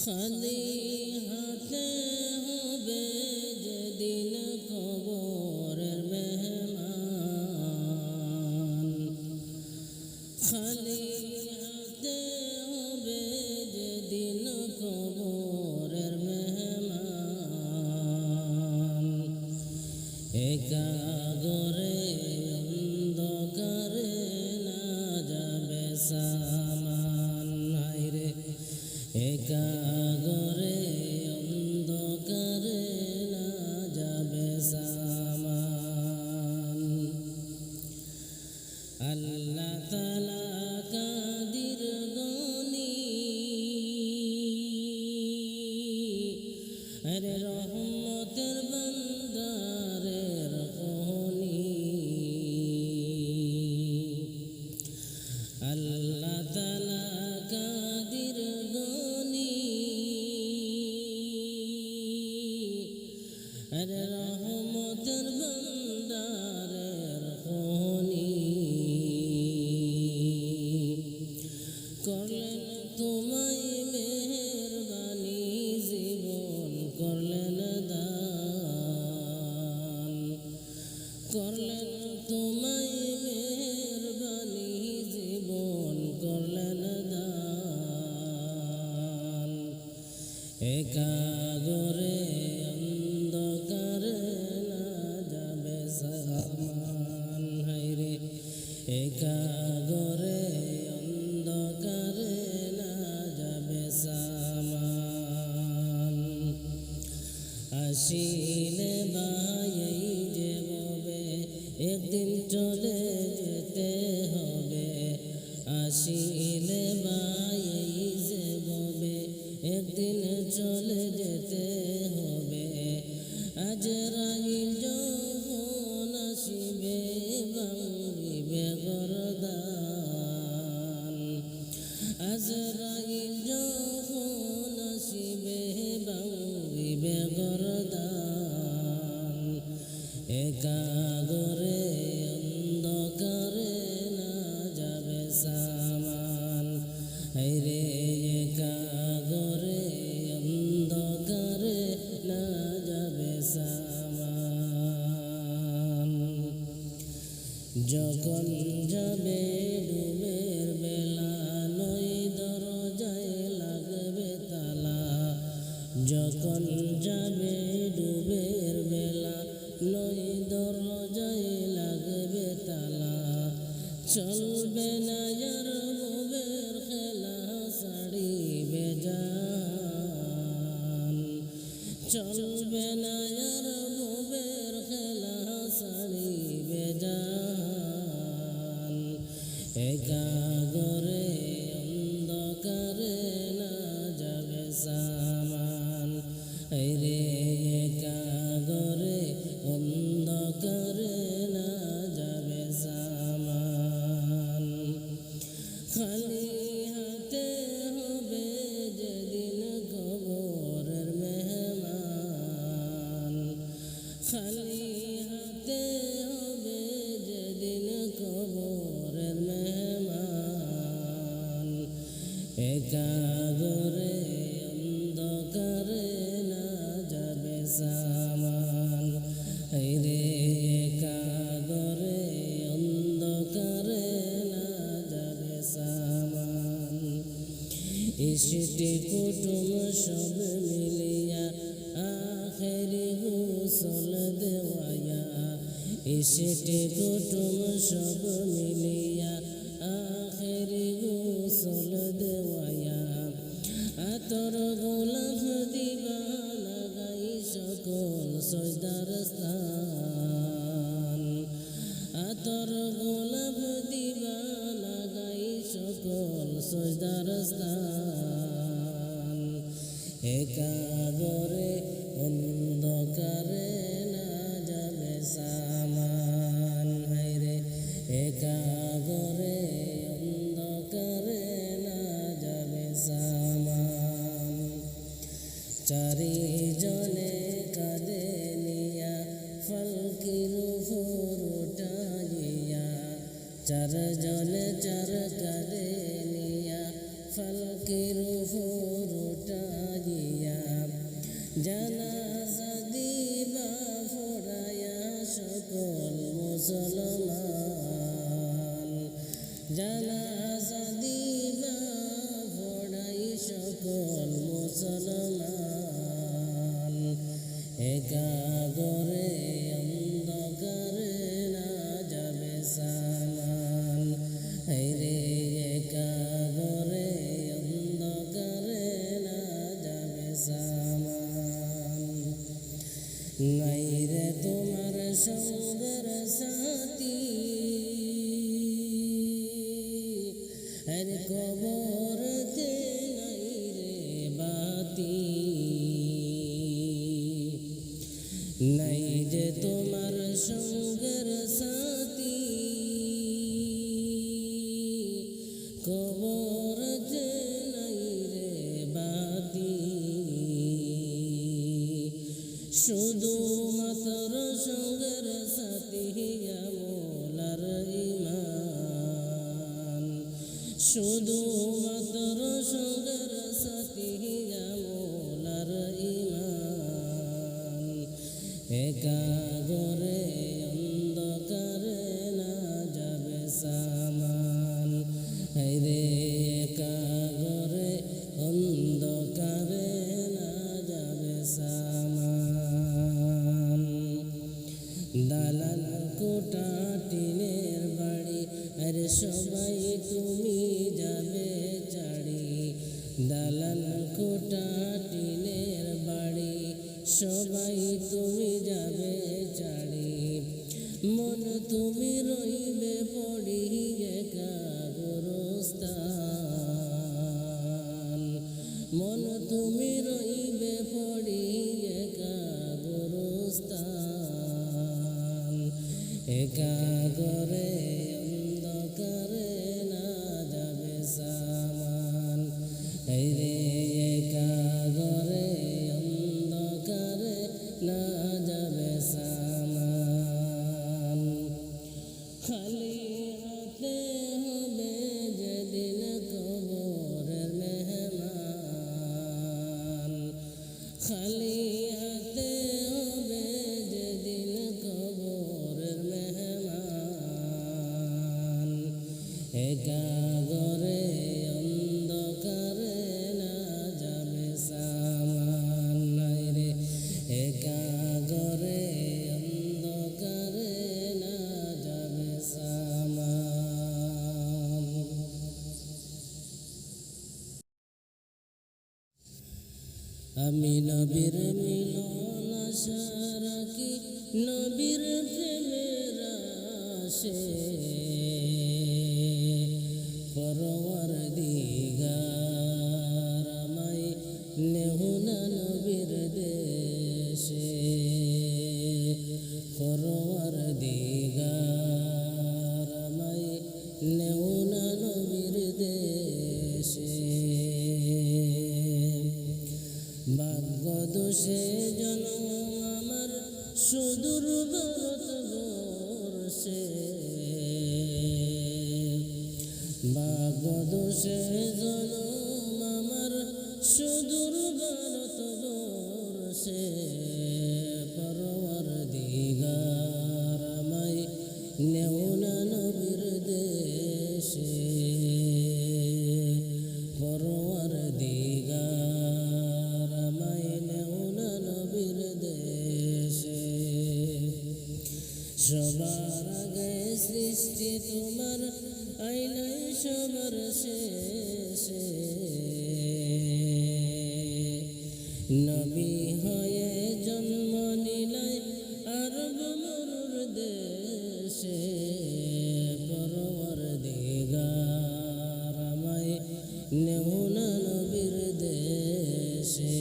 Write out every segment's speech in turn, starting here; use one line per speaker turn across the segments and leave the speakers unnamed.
খালি হাতে হবে যেদিন কবরের মেহমান, খালি হাতে হবে যেদিন কবরের মেহমান। একা ঘরে অন্ধকারে না যাবে সামান, হায়রে একা ঘরে অন্ধকারে না যাবে সামান। আল্লাহ তাআলা কাদির গনি, আরে রহমতের বান্দারের খনি। আল্লাহ তাআলা কাদির গনি, আরে রহমতের বান্দারের খনি। করলেন তোমায় মেহেরবানি, জীবন করলেন দান। করলেন তোমায় মেহেরবানি, জীবন করলেন দান। একা ঘরে অন্ধকারে না যাবে সামান, হায়রে একা ঘরে অন্ধকারে না যাবে সামান। আসিলে ভাই এই যে ববে একদিন চলে যেতে হবে, আসিলে ভাই এই যে ববে একদিন চলে যেতে হবে। আজরাইল যখন আসিবে ভাঙিবে গরদান, আজরাইল যখন আসিবে ভাঙিবে গরদান। একা ঘরে অন্ধকারে না যাবে সামান, হায়রে একা ঘরে অন্ধকারে না যাবে সামান। যখন যাবে ডুবের বেলা নই দরজায় লাগবে তালা, যখন যাবে ডুবের বেলা নই দরজায় লাগবে তালা। চলবে না আর ববের খেলা, ছাড়িবে জান। চলবে না আর ববের খেলা, ছাড়িবে জান। একা ঘরে অন্ধকারে না যাবে সামান, হায়রে একা ঘরে অন্ধকারে না যাবে সামান। খালি হাতে হবে যেদিন কবরের মেহমান, খালি হাতে হবে যেদিন কবরের মেহমান। একা ঘরে অন্ধকারে না যাবে সামান, হায়রে একা ঘরে অন্ধকারে না যাবে সামান। ইশটি কুটুম সব মিলিয়া আখেরি গোসল দেওয়ায়া, ইশটি কুটুম সব মিলিয়া আখেরি গোসল দেওয়ায়া। আতর গোলাপ দিবা লাগাই সকল সজদার স্থান, আতর গোলাপ দিবা লাগাই সকল সজদার স্থান। একা ঘরে অন্ধকারে না যাবে সামান, হায়রে একা ঘরে অন্ধকারে না যাবে সামান। চারিজনে কাঁধে নিয়া ফলকির উপর উঠাইয়া, চারজনে চার কাঁধে নিয়া ফলকির উপর উঠাইয়া। সকল মুসলমান একা ঘরে অন্ধকারে না যাবে সামান রে একা ঘরে অন্ধকারে না যাবে সামান নাই রে তোমার সঙ্গের সাথী আর কবরতে নাই রে বাতি নাই যে তোমার সঙ্গের সাথী কবরতে নাই রে বাতি শুধু মাত্র সঙ্গের সাথী আমলার ইমান শুধু মাত্র সঙ্গের সাথী আমলার ইমান একা ঘরে অন্ধকারে না যাবে সামান রে একা ঘরে অন্ধকারে না যাবে সামান দালাল কোটা টিনের বাড়ি আরে সবাই তুমি যাবে চাড়ি দালাল কোটা টিনের বাড়ি সবাই তুমি যাবে চাড়ি মন তুমি রইবে পড়ি একা গোরস্থান মন তুমি রইবে পড়ি একা গোরস্থান একা ঘরে অন্ধকারে না যাবে সামান রে একা ঘরে অন্ধকারে না যাবে সামান খালি হাতে হবে যেদিন কবরের মেহমান খালি হাতে হবে যেদিন কবরের মেহমান একা ঘরে অন্ধকারে না যাবে সামান রে একা ঘরে অন্ধকারে না যাবে সামান আমি নবীর মিলন আশা রাখি নবীর প্রেমের আসে পরওয়ার দিগার আমায় নেহুনা নবীর দেশে পরওয়ার দিগার আমায় নেহুনা নবীর দেশে ভাগ্য দোষে জন্ম আমার সুদূর ভারতবর্ষে ভাগ্য দোষে জন্ম আমার সুদূর ভারতবর্ষে পরওয়ার দিগার আমায় নেউনা নবীর দেশে পরওয়ার দিগার আমায় নেউনা নবীর দেশে সবার আগে সৃষ্টি তোমার আইলাই সবার শেষে নবী হয়ে জন্ম নিলাই আরব মরুর দেশে পরওয়ার দিগার আমায় নেউনা নবীর দেশে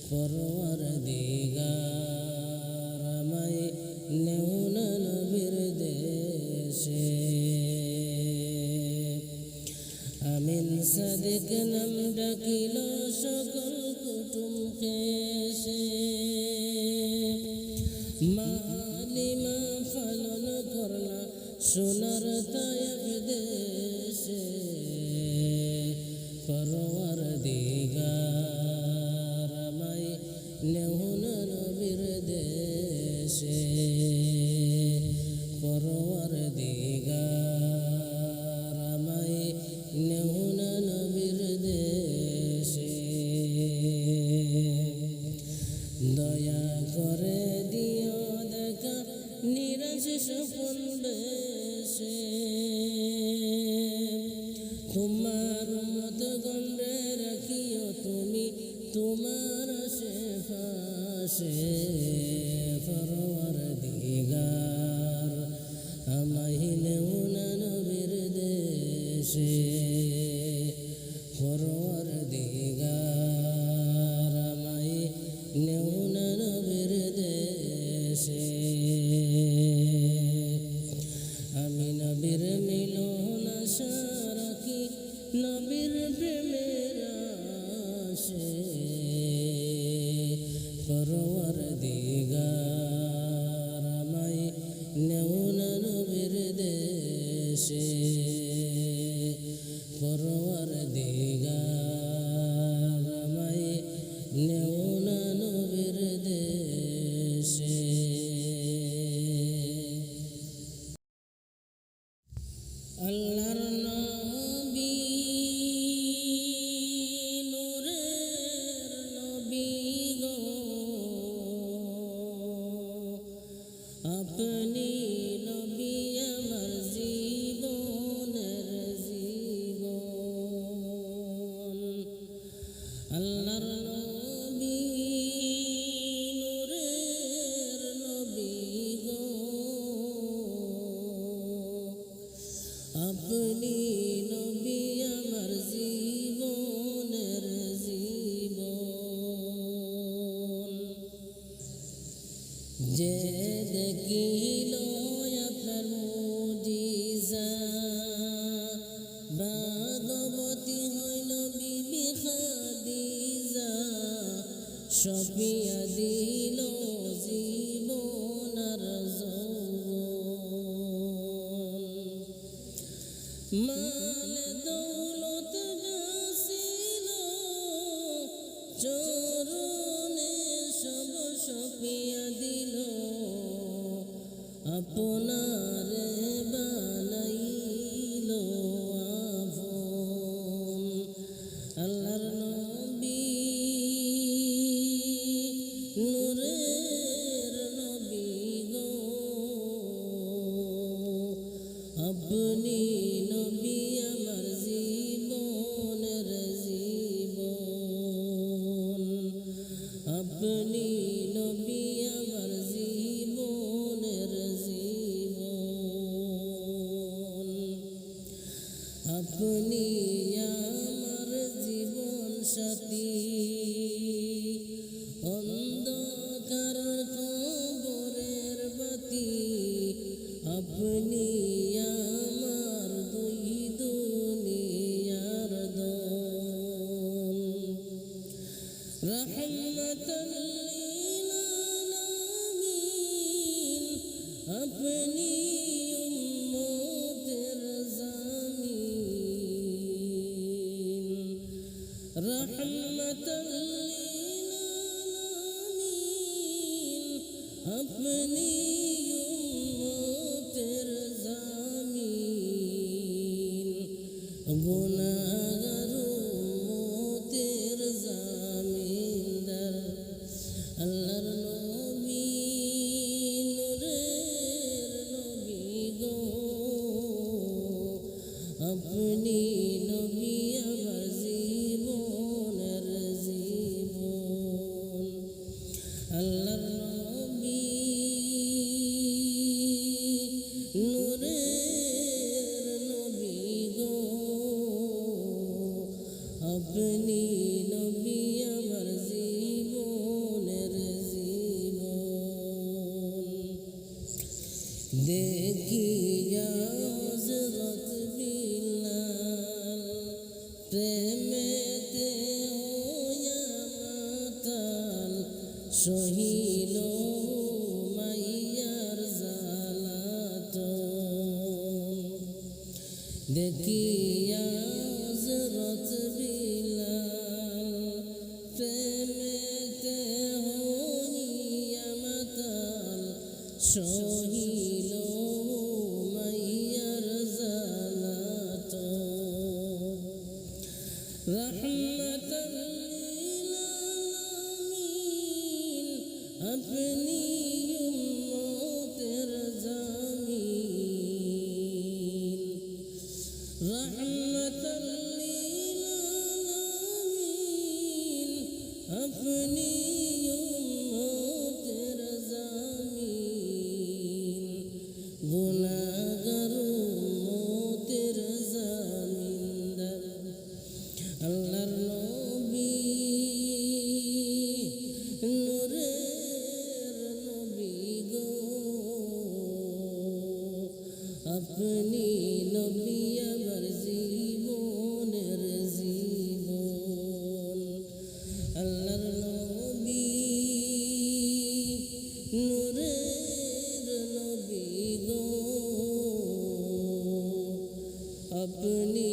পরওয়ার দিগার আমায় নেউনা নবীর দেশে আমিন সাদিক নাম ডাকিল সকল কুটুমকে এসে মা হালিমা পালন করলা সোনার তায়েব দেশে পরওয়ার দিগার আমায় নেউনা নবীর দেশে পরওয়ার দিগার আমায় নেউনা নবীর দেশে তোমার আশেপাশে পরওয়ারদিগার আমায় নেও না নবীর দেশে পরওয়ারদিগার আমায় নেও না নবীর দেশে আমি নবীর মিলন আশা রাখি নবীর প্রেমের আশে পরওয়ারদিগার আমায় নেও না নবীর দেশে পরওয়ারদিগার আমায় নেও না নবীর দেশে আল্লাহর নবী নূরের নবী গো আপনি নবী আমার জীবনের জীবন আল্লাহর নবী নূরের নবী গো আপনি নবী আমার জীবনের জীবন যে দেখিল আপনার মুজিজা ভাগবতী হইল বিবি খাদিজা সপিয়া দিল জীবন আর যৌবন মাল দৌলত গাছিল চরণে সব সপিয়া দিল আপনার বানাইল আপন আল্লাহর নবী নূরের নবী গো আপনি নবী আমার জীবনের জীবন আপনি নবী আমার জীবনের জীবন আপনি আমার জীবন সাথী অন্ধকার কবরের বাতি আপনি আমার দুই দুনিয়ার দন রহমতাল লিল আলামিন আপনি উম্মতের জামিন রহমতাল লিল আলামিন আপনি উম্মতের জামিন গুনাহগার উম্মতের জামিনদার আল্লাহর নবী নূরের নবী গো আপনি নবী আমার জীবনের জীবন আল্লাহর নবী নূরের নবী গো আপনি নবী আমার জীবনের জীবন দেখিয়া হযরত বিলাল প্রেমেতে হইয়া মাতাল সহিল মাইয়ার জালাতন দেখিয়া হযরত বিলাল প্রেমেতে হইয়া মাতাল সহিল মাইয়ার জালাতন রহমতাল লিল আলামিন আপনি উম্মতের জামিন রহমতাল লিল আলামিন अपनी उम्मत रज़ामीन गुनाहगार उम्मत रज़ामीन আল্লাহর নবী নূরের নবী গো আপনি নবী আমার জীবনের জীবন আল্লাহর নবী নূরের নবী গো আপনি